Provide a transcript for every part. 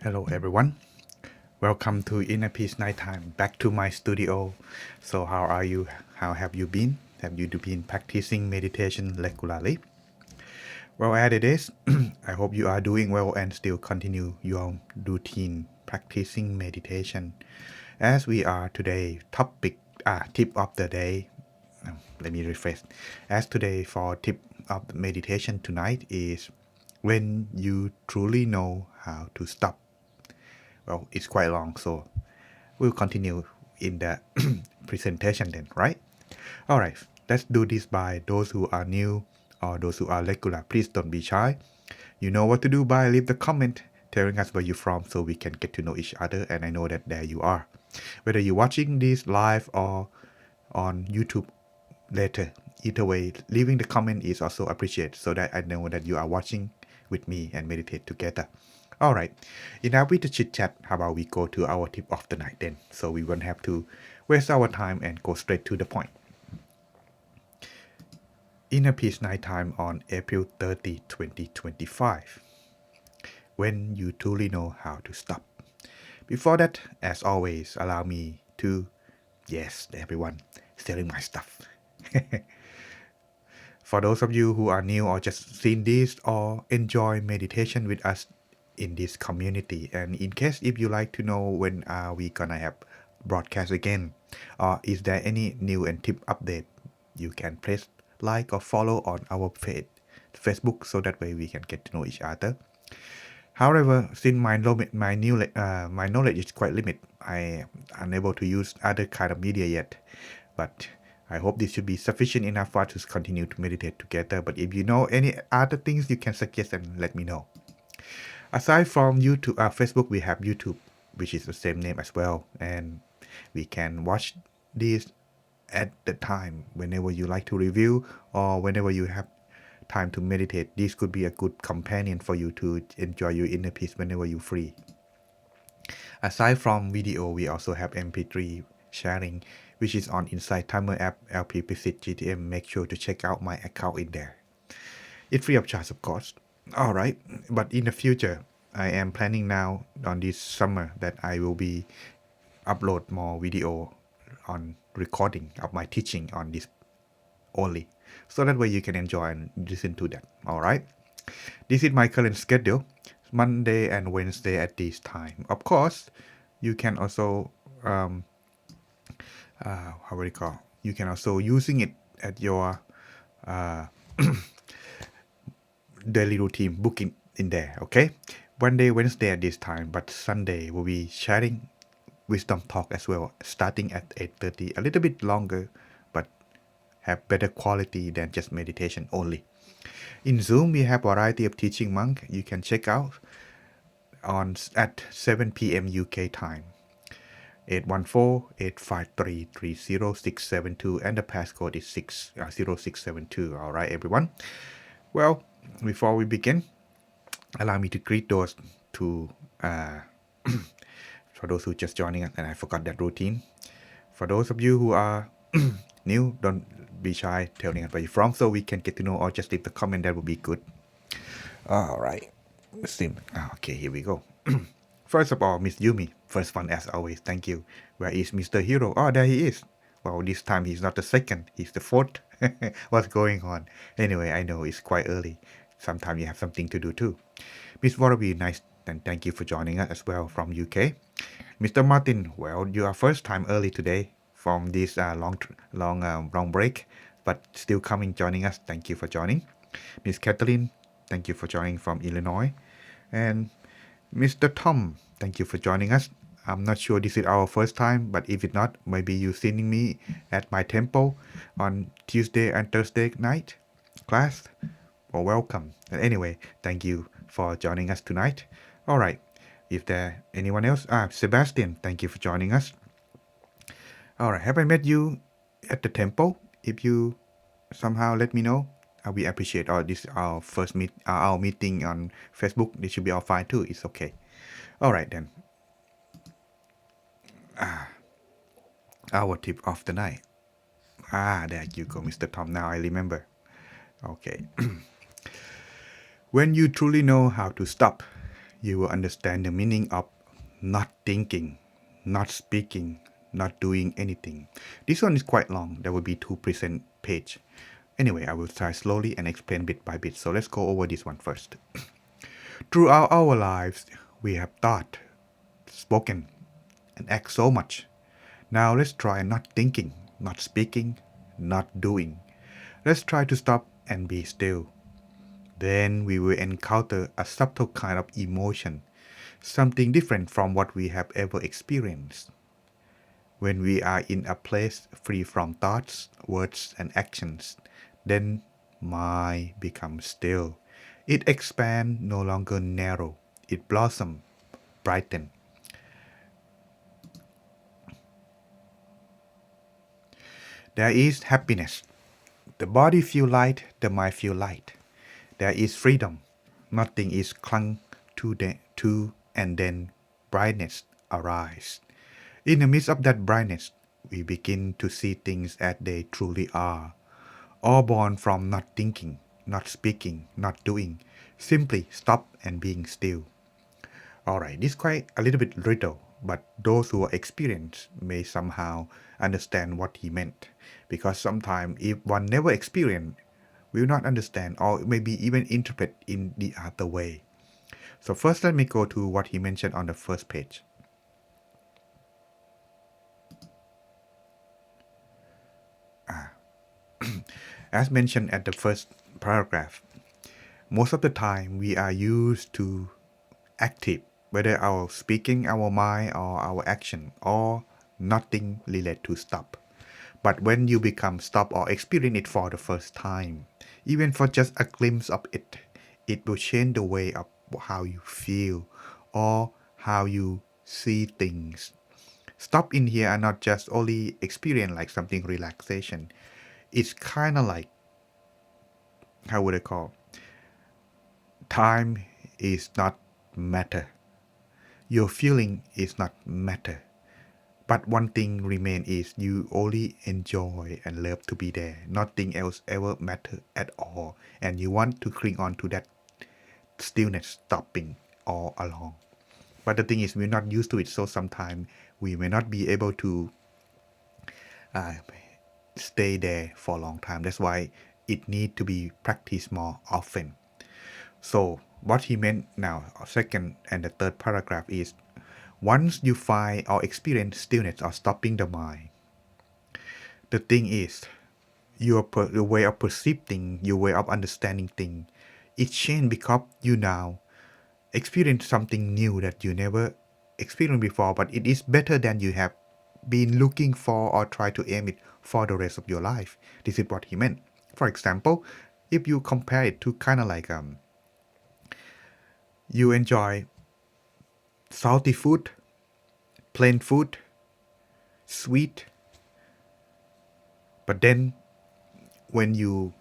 Hello everyone. Welcome to Inner Peace Nighttime. Back to my studio. So how are you? How have you been? Have you been practicing meditation regularly? Well, as it is, I hope you are doing well and still continue your routine practicing meditation. As we are today, tip of the day. Let me rephrase. As today for tip of the meditation tonight is when you truly know how to stop. Well, it's quite long, so we'll continue in the presentation then, right? All right, let's do this by those who are new or those who are regular. Please don't be shy. You know what to do by leave the comment telling us where you're from so we can get to know each other, and I know that there you are. Whether you're watching this live or on YouTube later, either way, leaving the comment is also appreciated so that I know that you are watching with me and meditate together. All right, enough with the chit chat. How about we go to our tip of the night then, so we won't have to waste our time and go straight to the point. Inner Peace Nighttime on April 30, 2025. When you truly know how to stop. Before that, as always, allow me to, yes, everyone, selling my stuff. For those of you who are new or just seen this or enjoy meditation with us in this community, and in case if you like to know when are we gonna have broadcast again, or is there any new and tip update, you can press like or follow on our Facebook so that way we can get to know each other. However, since my knowledge is quite limited, I am unable to use other kind of media yet. But I hope this should be sufficient enough for us to continue to meditate together. But if you know any other things, you can suggest and let me know. Aside from YouTube, Facebook, we have YouTube, which is the same name as well, and we can watch this at the time whenever you like to review or whenever you have time to meditate. This could be a good companion for you to enjoy your inner peace whenever you're free. Aside from video, we also have MP3 sharing, which is on Inside Timer app, LP Pisit GTM. Make sure to check out my account in there. It's free of charge, of course. All right, but in the future, I am planning now on this summer that I will be upload more video on recording of my teaching on this only, so that way you can enjoy and listen to that. All right, this is my current schedule, Monday and Wednesday at this time. Of course, you can also how do you call? You can also using it at your uh, daily routine booking in there. Okay, Monday, Wednesday at this time, but Sunday will be sharing wisdom talk as well, starting at 8:30, a little bit longer, but have better quality than just meditation only. In Zoom, we have a variety of teaching monk you can check out on at 7 p.m. UK time. 814-853-30672 and the passcode is 0672. All right, everyone. Well, before we begin, allow me to greet those to for those who just joining us, and I forgot that routine. For those of you who are new, don't be shy telling us where you're from so we can get to know, or just leave the comment. That would be good. All right. Okay, here we go. First of all, Miss Yumi, first one as always. Thank you. Where is Mr. Hero? Oh, there he is. Well, this time he's not the second, he's the fourth. What's going on? Anyway, I know it's quite early. Sometimes you have something to do too. Miss Warabi, nice, and thank you for joining us as well from UK. Mr. Martin, well, you are first time early today from this long break, but still coming joining us. Thank you for joining. Miss Kathleen, thank you for joining from Illinois. And Mr. Tom, thank you for joining us. I'm not sure this is our first time, but if it's not, maybe you're seeing me at my temple on Tuesday and Thursday night class. Well, welcome. And anyway, thank you for joining us tonight. All right. If there anyone else, Sebastian, thank you for joining us. All right. Have I met you at the temple? If you somehow let me know, we appreciate. This our first our meeting on Facebook. This should be all fine too. It's okay. All right then. Our tip of the night. There you go, Mr. Tom. Now I remember. Okay. When you truly know how to stop, you will understand the meaning of not thinking, not speaking, not doing anything. This one is quite long. There will be 2% page. Anyway, I will try slowly and explain bit by bit. So let's go over this one first. Throughout our lives, we have thought, spoken, and act so much. Now let's try not thinking, not speaking, not doing. Let's try to stop and be still. Then we will encounter a subtle kind of emotion, something different from what we have ever experienced. When we are in a place free from thoughts, words, and actions, then mind becomes still. It expands, no longer narrow. It blossoms, brightens. There is happiness. The body feel light, the mind feel light. There is freedom. Nothing is clung to and then brightness arise. In the midst of that brightness, we begin to see things as they truly are, all born from not thinking, not speaking, not doing, simply stop and being still. Alright, this is quite a little bit riddle, but those who are experienced may somehow understand what he meant. Because sometimes if one never experienced, will not understand or maybe even interpret in the other way. So first let me go to what he mentioned on the first page. As mentioned at the first paragraph, most of the time we are used to active, whether our speaking, our mind, or our action, or nothing related to stop. But when you become stop or experience it for the first time, even for just a glimpse of it, it will change the way of how you feel or how you see things. Stop in here are not just only experience like something relaxation. It's kind of like, how would I call? Time is not matter. Your feeling is not matter. But one thing remain is you only enjoy and love to be there. Nothing else ever matter at all. And you want to cling on to that stillness stopping all along. But the thing is we're not used to it, so sometimes we may not be able to uh, stay there for a long time. That's why it need to be practiced more often. So what he meant now, second and the third paragraph is, once you find or experience stillness or stopping the mind, the thing is, your way of perceiving, your way of understanding things, it changed because you now experience something new that you never experienced before, but it is better than you have been looking for or try to aim it for the rest of your life. This is what he meant. For example, if you compare it to kind of like you enjoy salty food, plain food, sweet, but then when you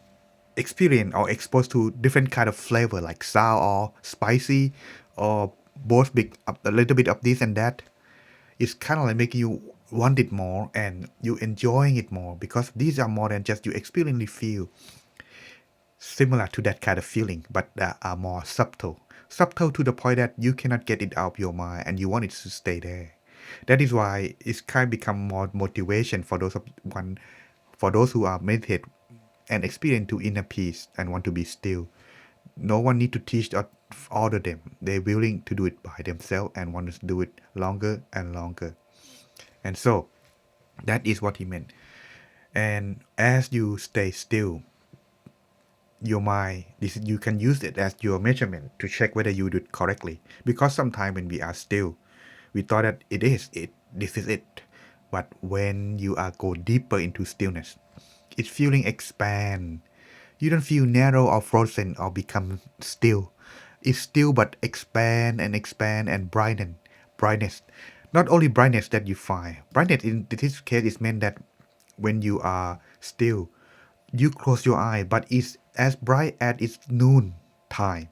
experience or exposed to different kind of flavor like sour or spicy or both big a little bit of this and that, it's kind of like making you want it more and you enjoying it more because these are more than just you experientially feel similar to that kind of feeling, but that are more subtle to the point that you cannot get it out of your mind and you want it to stay there. That is why it's kind of become more motivation for those who are meditate and experience to inner peace and want to be still. No one need to teach or order them. They're willing to do it by themselves and want to do it longer and longer. And so that is what he meant. And as you stay still, your mind, you can use it as your measurement to check whether you do it correctly. Because sometimes when we are still, we thought that this is it. But when you are go deeper into stillness, its feeling expand. You don't feel narrow or frozen or become still. It's still but expand and brighten. Brightness. Not only brightness that you find. Brightness in this case is meant that when you are still, you close your eye, but it's as bright as it's noon time.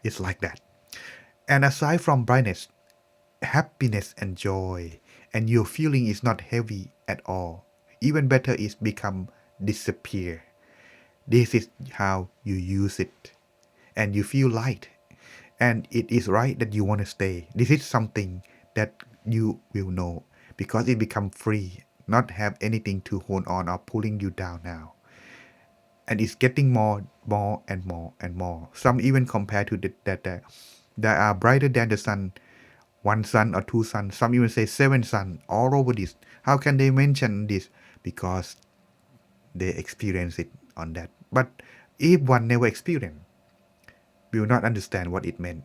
It's like that. And aside from brightness, happiness and joy, and your feeling is not heavy at all. Even better is become disappear. This is how you use it, and you feel light, And it is right that you want to stay. This is something that you will know because it become free, not have anything to hold on or pulling you down now. And it's getting more and more and more. Some even compare to that are brighter than the sun, one sun or two suns. Some even say seven sun all over this. How can they mention this? Because they experience it on that. But if one never experienced, will not understand what it meant.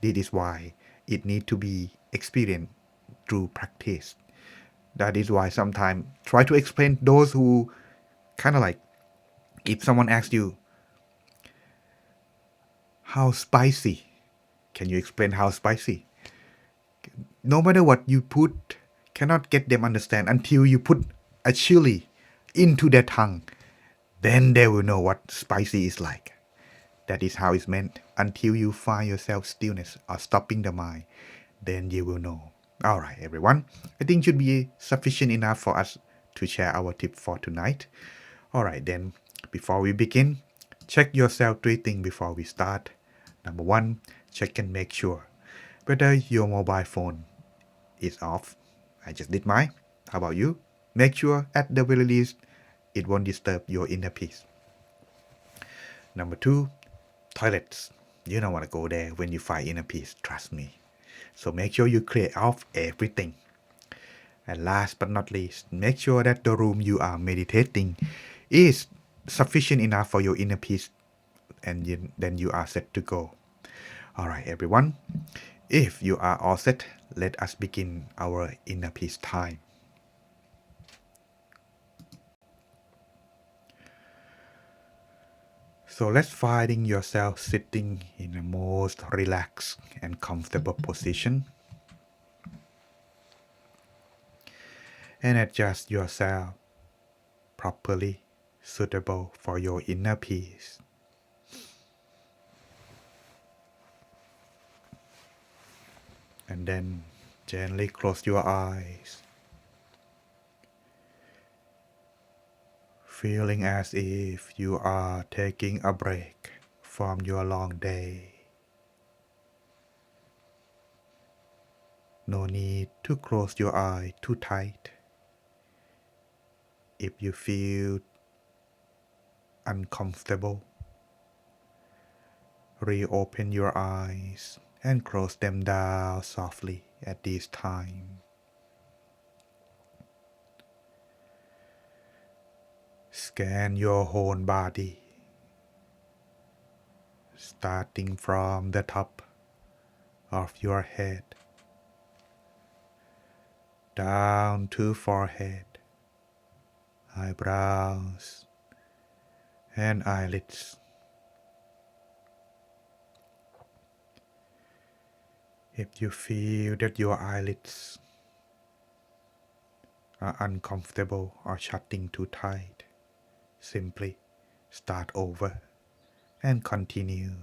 This is why it need to be experienced through practice. That is why sometimes try to explain those who kind of like, if someone asks you how spicy, can you explain how spicy? No matter what you put, cannot get them understand until you put a chili into their tongue. Then they will know what spicy is like. That is how it's meant. Until you find yourself stillness or stopping the mind, then you will know. All right, everyone. I think should be sufficient enough for us to share our tip for tonight. All right, then. Before we begin, check yourself three things before we start. Number one, check and make sure whether your mobile phone is off. I just did mine. How about you? Make sure at the very least it won't disturb your inner peace. Number two, toilets. You don't want to go there when you find inner peace, trust me. So make sure you clear off everything. And last but not least, make sure that the room you are meditating is sufficient enough for your inner peace, and then you are set to go. All right, everyone. If you are all set, let us begin our inner peace time. So let's finding yourself sitting in the most relaxed and comfortable position, and adjust yourself properly suitable for your inner peace. And then gently close your eyes, feeling as if you are taking a break from your long day. No need to close your eye too tight. If you feel uncomfortable, reopen your eyes and close them down softly at this time. Scan your whole body, starting from the top of your head down to forehead, eyebrows, and eyelids. If you feel that your eyelids are uncomfortable or shutting too tight, simply start over and continue.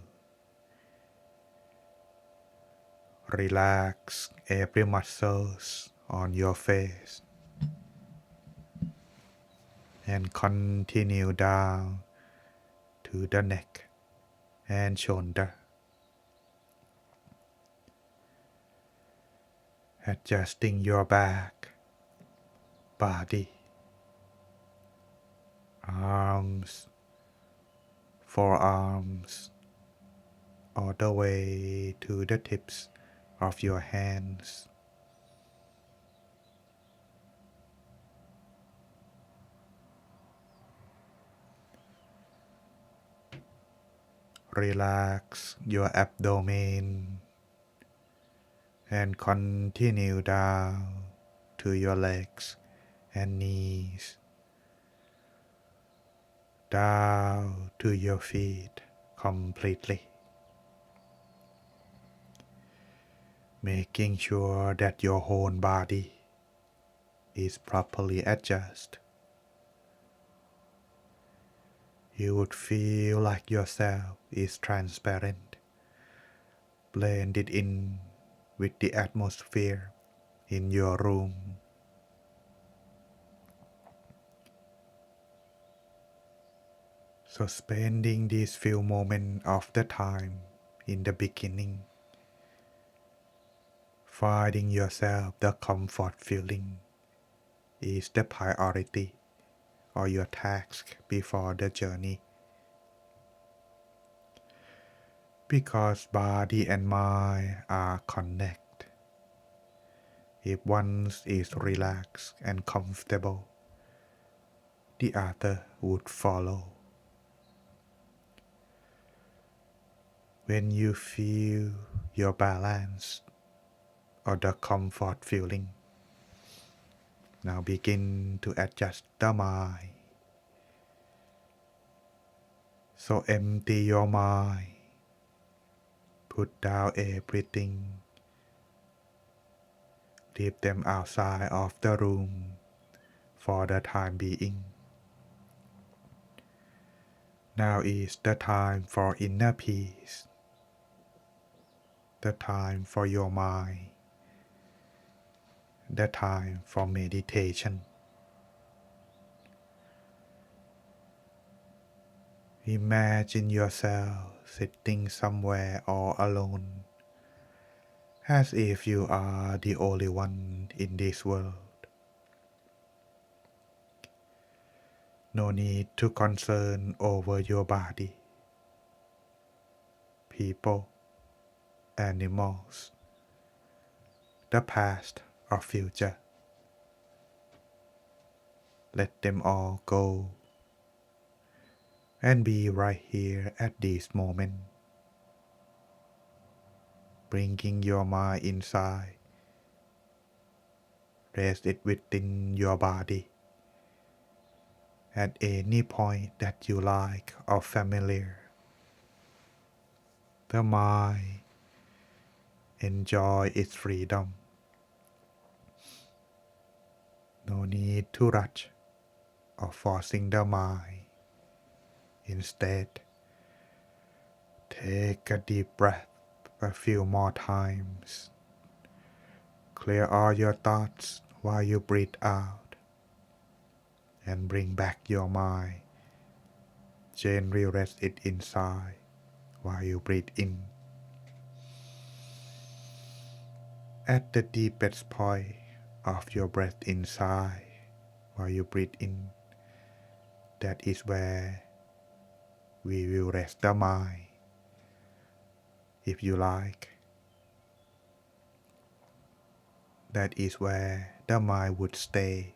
Relax every muscles on your face and continue down to the neck and shoulder. Adjusting your back, body, arms, forearms, all the way to the tips of your hands. Relax your abdomen and continue down to your legs and knees, down to your feet completely. Making sure that your whole body is properly adjusted. You would feel like yourself is transparent, blended in with the atmosphere in your room. So spending these few moments of the time in the beginning Finding yourself the comfort feeling is the priority or your task before the journey. Because body and mind are connected. If one is relaxed and comfortable, the other would follow. When you feel your balance or the comfort feeling, now begin to adjust the mind. So empty your mind. Put down everything. Leave them outside of the room for the time being. Now is the time for inner peace, the time for your mind, the time for meditation. Imagine yourself sitting somewhere all alone, as if you are the only one in this world. No need to concern over your body, people, animals, the past or future. Let them all go and be right here at this moment. Bringing your mind inside, rest it within your body at any point that you like or familiar. The mind enjoy its freedom. No need to rush or forcing the mind. Instead, take a deep breath a few more times. Clear all your thoughts while you breathe out and bring back your mind. Gently rest it inside while you breathe in. At the deepest point of your breath inside while you breathe in, that is where we will rest the mind. If you like, that is where the mind would stay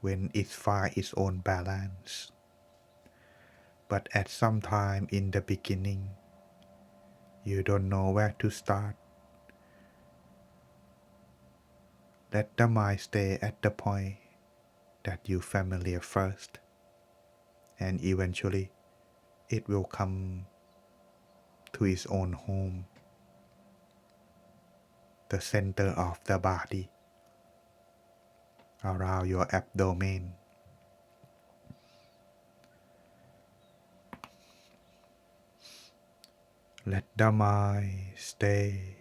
when it finds its own balance. But at some time in the beginning, you don't know where to start. Let the mind stay at the point that you familiar first, and eventually it will come to its own home, the center of the body, around your abdomen. Let the mind stay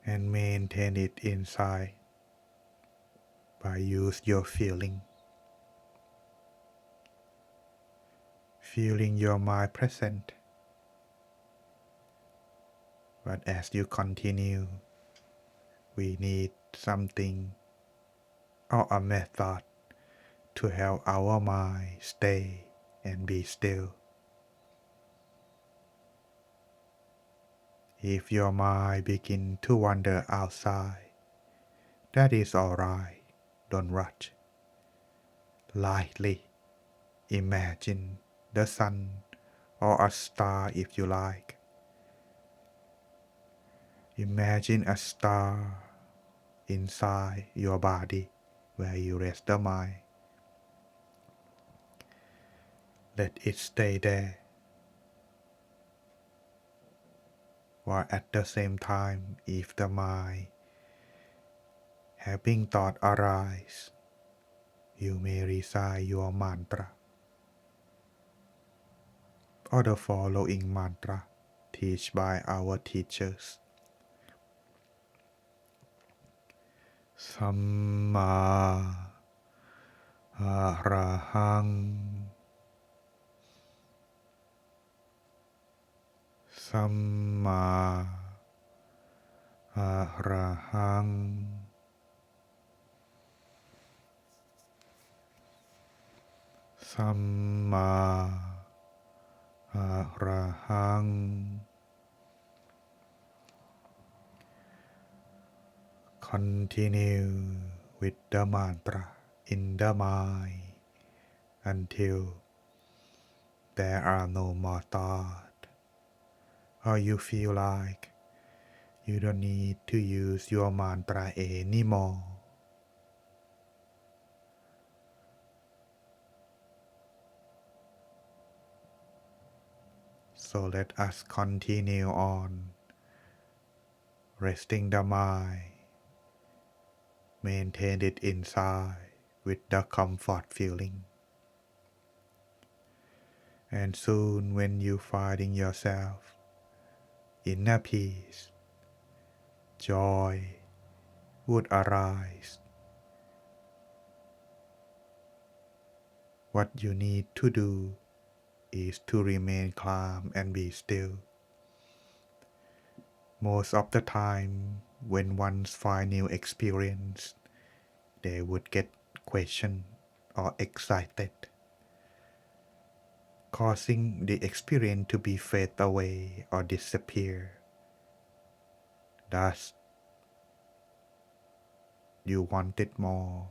and maintain it inside by use your feeling your mind present. But as you continue, we need something or a method to help our mind stay and be still. If your mind begin to wander outside, that is alright. Don't rush. Lightly imagine the sun or a star if you like. Imagine a star inside your body where you rest the mind. Let it stay there. While at the same time, if the mind having thought arise, you may recite your mantra or the following mantra taught by our teachers. Samma Arahang สัมมาอะระหังสัมมาอะระหัง Continue with the mantra in the mind until there are no more thoughts, or you feel like you don't need to use your mantra anymore. So let us continue on, resting the mind, maintain it inside with the comfort feeling. And soon when you finding yourself inner peace, joy would arise. What you need to do is to remain calm and be still. Most of the time, when one's find new experience, they would get questioned or excited, causing the experience to be fade away or disappear. Thus, you want it more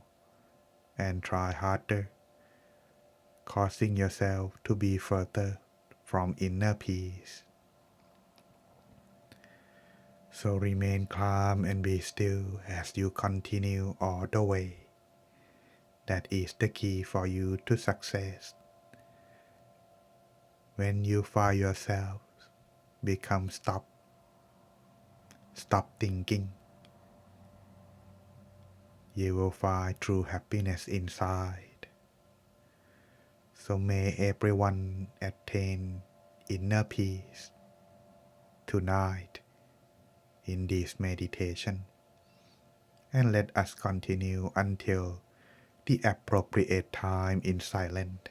and try harder, causing yourself to be further from inner peace. So remain calm and be still as you continue all the way. That is the key for you to success. When you find yourself become stop thinking, you will find true happiness inside. So may everyone attain inner peace tonight in this meditation. And let us continue until the appropriate time in silence.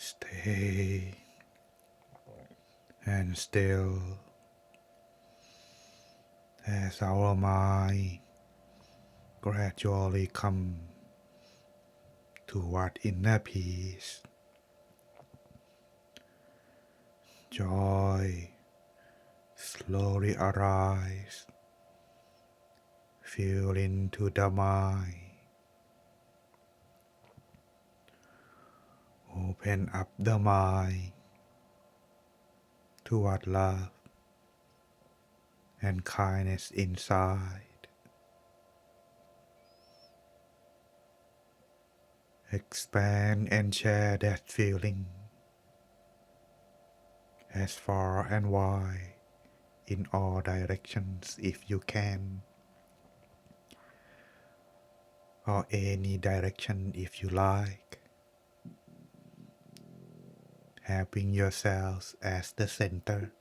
Stay and still as our mind gradually come toward inner peace. Joy slowly arise, fill into the mind. Open up the mind toward love and kindness inside. Expand and share that feeling as far and wide in all directions if you can, or any direction if you like, having yourselves as the center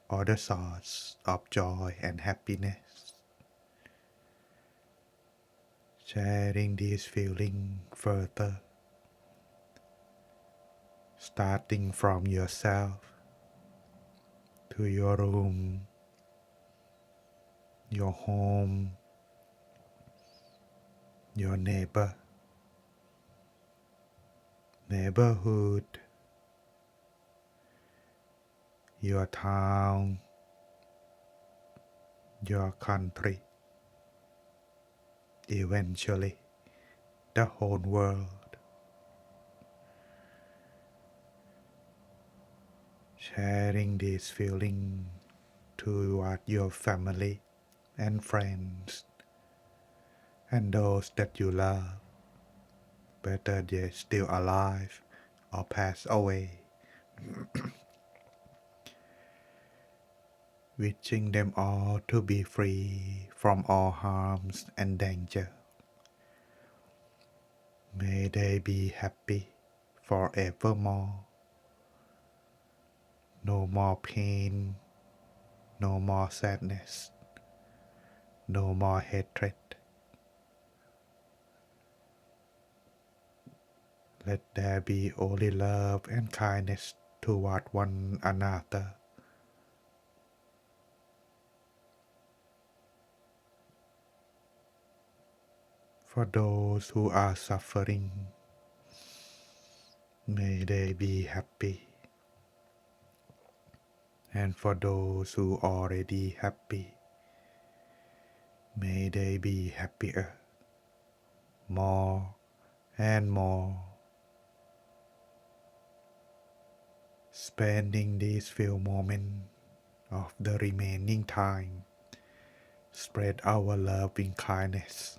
or the source of joy and happiness. Sharing this feeling further, starting from yourself to your room, your home, your neighborhood, your town, your country, eventually the whole world. Sharing this feeling toward your family and friends and those that you love, whether they're still alive or pass away, wishing them all to be free from all harms and danger. May they be happy forevermore. No more pain, no more sadness, no more hatred. Let there be only love and kindness toward one another. For those who are suffering, may they be happy. And for those who are already happy, may they be happier, more and more. Spending these few moments of the remaining time, spread our loving kindness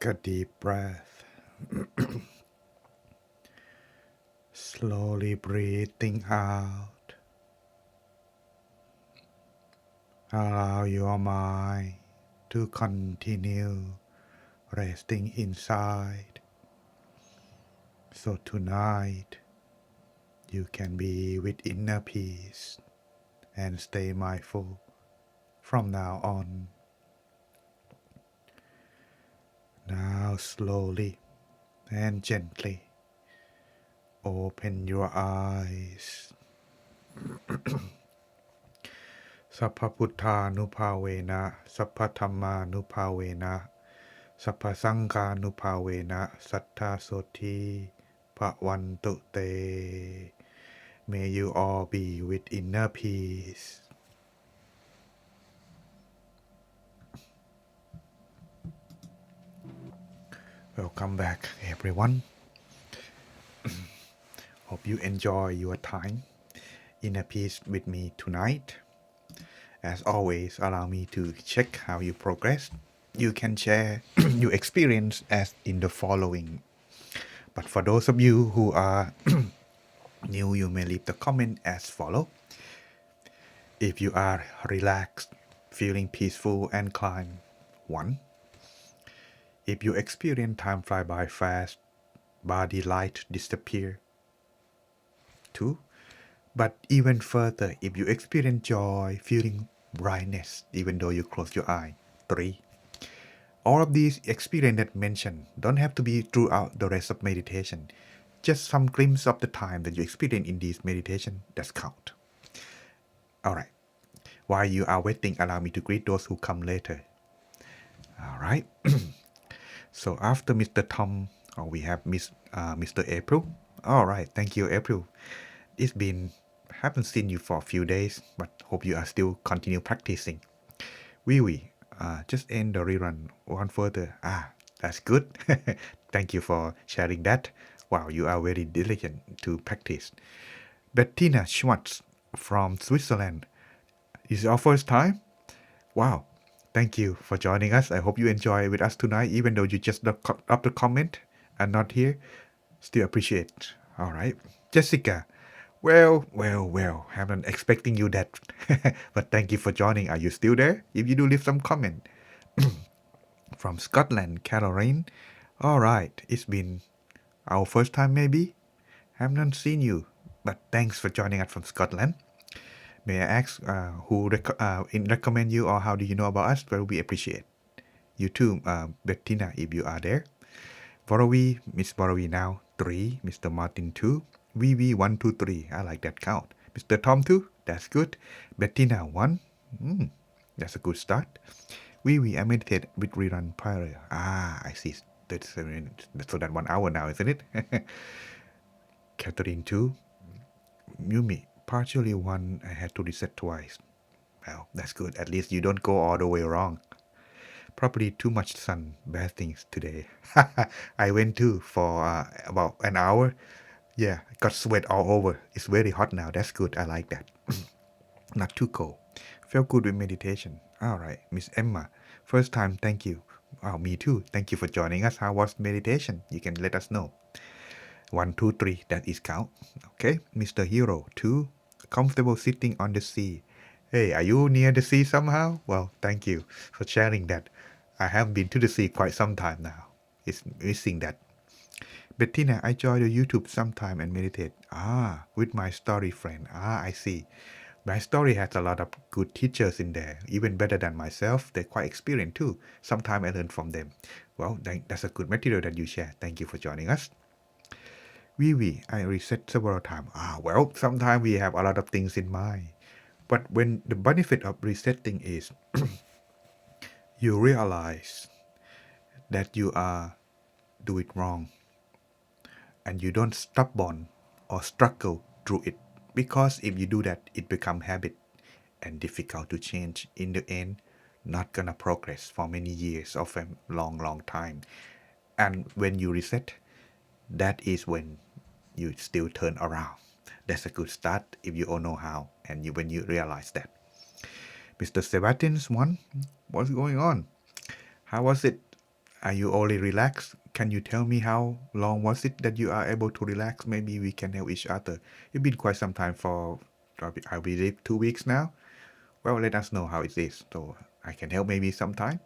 Take a deep breath. Slowly breathing out. Allow your mind to continue resting inside. So tonight, you can be with inner peace and stay mindful from now on. Now slowly and gently open your eyes. Sappha Putthanuภาเวนะ Sappha Dhammanuภาเวนะ Sappha Sanghanuภาเวนะ Sattha Soti Bhavantu Te. May you all be with inner peace. Welcome back, everyone. Hope you enjoy your time inner peace with me tonight. As always, allow me to check how you progress. You can share your experience as in the following. But for those of you who are new, you may leave the comment as follow. If you are relaxed, feeling peaceful and calm, 1. If you experience time fly by fast, body light disappear, 2. But even further, if you experience joy, feeling brightness, even though you close your eye, 3. All of these experiences that mentioned don't have to be throughout the rest of meditation. Just some glimpse of the time that you experience in this meditation, that's count. Alright. While you are waiting, allow me to greet those who come later. Alright. So after Mr. Tom, we have Mr. April. Alright, thank you, April. It's been, haven't seen you for a few days, but hope you are still continue practicing. Wee, just end the rerun one further. That's good. Thank you for sharing that. Wow, you are very diligent to practice. Bettina Schwartz from Switzerland. Is it our first time? Wow. Thank you for joining us. I hope you enjoy with us tonight, even though you just up the comment and not here. Still appreciate. All right. Jessica. Well. Haven't expecting you that. But thank you for joining. Are you still there? If you do, leave some comment. From Scotland, Caroline. All right. It's been our first time maybe. Haven't seen you. But thanks for joining us from Scotland. May I ask who recommend you or how do you know about us? Well, we appreciate. You too, Bettina, if you are there. Borowi, Miss Borowi now, 3. Mr. Martin, 2. VV, 1, 2, 3. I like that count. Mr. Tom, 2. That's good. Bettina, 1. That's a good start. VV, I meditate with rerun prior. I see. 37 minutes. So that 1 hour now, isn't it? Catherine, 2. Yumi, partially 1. I had to reset twice. Well, that's good. At least you don't go all the way wrong. Probably too much sun, bad things today. I went too for about an hour. Yeah, got sweat all over. It's very hot now. That's good. I like that. Not too cold. Felt good with meditation. All right, Miss Emma. First time, thank you. Wow, me too. Thank you for joining us. How was meditation? You can let us know. 1, 2, 3. That is count. Okay, Mr. Hero. 2. Comfortable sitting on the sea. Hey, are you near the sea somehow? Well, thank you for sharing that. I haven't been to the sea quite some time now. It's missing that. Bettina, I join the YouTube sometime and meditate. With my story friend. I see. My story has a lot of good teachers in there, even better than myself. They're quite experienced too. Sometimes I learn from them. Well, that's a good material that you share. Thank you for joining us. Vivi, I reset several times. Well, sometimes we have a lot of things in mind. But when the benefit of resetting is you realize that you are do it wrong and you don't stubborn or struggle through it, because if you do that it become habit and difficult to change. In the end, not gonna progress for many years of a long time. And when you reset, that is when you still turn around. That's a good start if you all know how and when you realize that. Mr. Sebastian's one, what's going on? How was it? Are you only relaxed? Can you tell me how long was it that you are able to relax? Maybe we can help each other. It's been quite some time for, I believe, 2 weeks now. Well, let us know how it is, so I can help maybe sometime.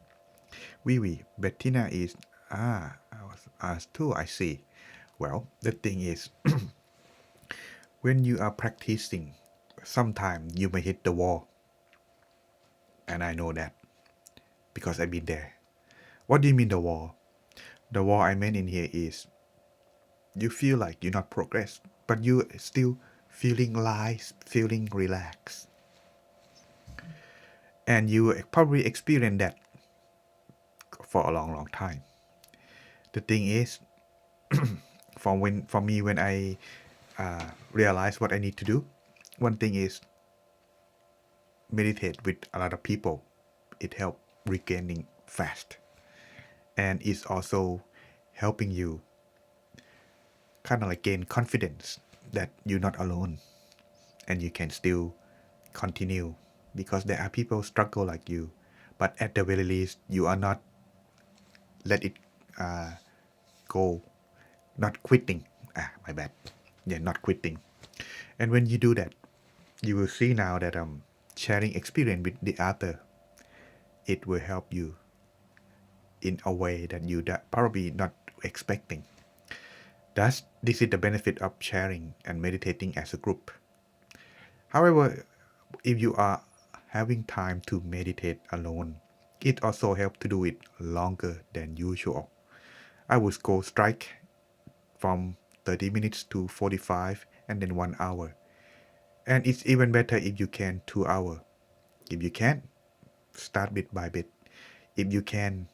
Oui, Bettina is, I was asked too, I see. Well, the thing is, when you are practicing, sometimes you may hit the wall, and I know that because I've been there. What do you mean the wall? The wall I meant in here is you feel like you're not progress, but you still feeling light, feeling relaxed. And you probably experience that for a long time. The thing is, for me, when I realize what I need to do, one thing is meditate with a lot of people. It helps regaining fast, and it's also helping you kind of like gain confidence that you're not alone, and you can still continue because there are people struggle like you, but at the very least you are not let it go, not quitting. My bad. Yeah, not quitting. And when you do that, you will see now that sharing experience with the other, it will help you in a way that you probably not expecting. Thus, this is the benefit of sharing and meditating as a group. However, if you are having time to meditate alone, it also helps to do it longer than usual. I would go strike from 30 minutes to 45 and then 1 hour. And it's even better if you can 2 hour. If you can, start bit by bit. If you can,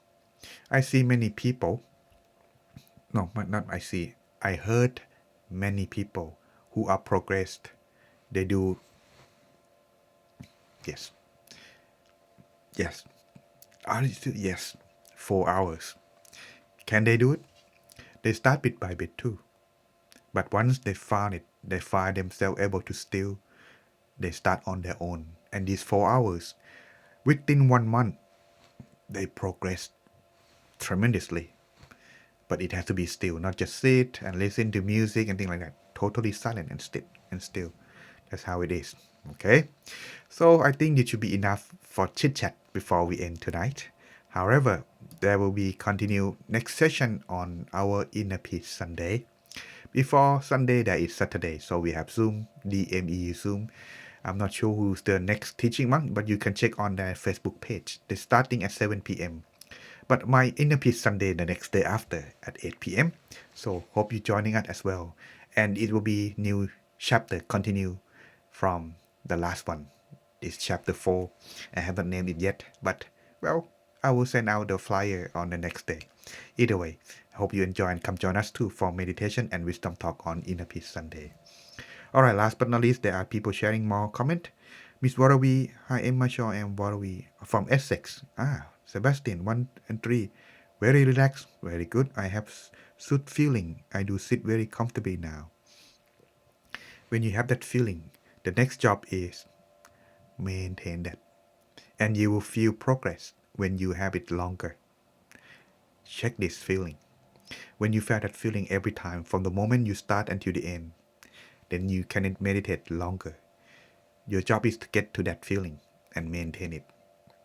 I see many people, no, not I see, I heard many people who are progressed. They do, yes, yes, yes, 4 hours. Can they do it? They start bit by bit too. But once they found it, they find themselves able to still, they start on their own. And these 4 hours, within 1 month, they progress tremendously. But it has to be still, not just sit and listen to music and things like that. Totally silent and still. That's how it is. Okay? So I think it should be enough for chit chat before we end tonight. However, there will be continue next session on our Inner Peace Sunday. Before Sunday, there is Saturday. So we have Zoom, DME Zoom. I'm not sure who's the next teaching monk, but you can check on their Facebook page. They're starting at 7 p.m. But my Inner Peace Sunday the next day after at 8 p.m. So hope you joining us as well. And it will be new chapter continue from the last one. It's chapter 4. I haven't named it yet, but well, I will send out the flyer on the next day. Either way, I hope you enjoy and come join us too for meditation and wisdom talk on Inner Peace Sunday. Alright, last but not least, there are people sharing more comment. Miss Warawi, hi Emma Shaw and Warawi from Essex. Sebastian, 1 and 3. Very relaxed, very good. I have sooth feeling. I do sit very comfortably now. When you have that feeling, the next job is maintain that. And you will feel progress when you have it longer. Check this feeling. When you feel that feeling every time from the moment you start until the end, then you can meditate longer. Your job is to get to that feeling and maintain it.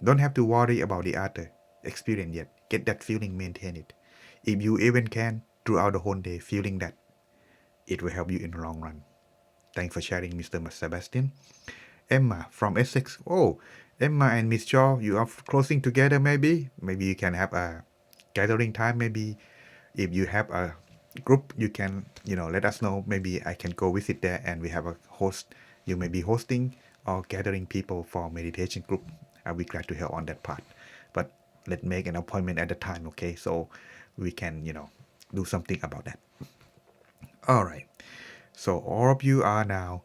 Don't have to worry about the other experience yet. Get that feeling, maintain it. If you even can, throughout the whole day, feeling that, it will help you in the long run. Thanks for sharing, Mr. Sebastian. Emma from Essex. Oh, Emma and Miss Shaw, you are closing together maybe? Maybe you can have a gathering time. Maybe if you have a group, you can, let us know. Maybe I can go visit there and we have a host. You may be hosting or gathering people for meditation group. I'll be glad to help on that part. But let's make an appointment at the time, okay? So we can, do something about that. All right. So all of you are now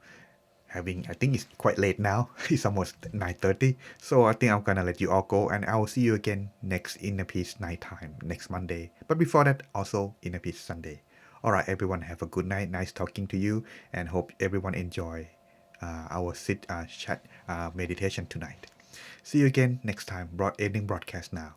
having, I think it's quite late now. It's almost 9:30. So I think I'm gonna let you all go, and I'll see you again next Inner Peace night time next Monday. But before that, also Inner Peace Sunday. All right, everyone, have a good night. Nice talking to you, and hope everyone enjoy our chat meditation tonight. See you again next time. Ending broadcast now.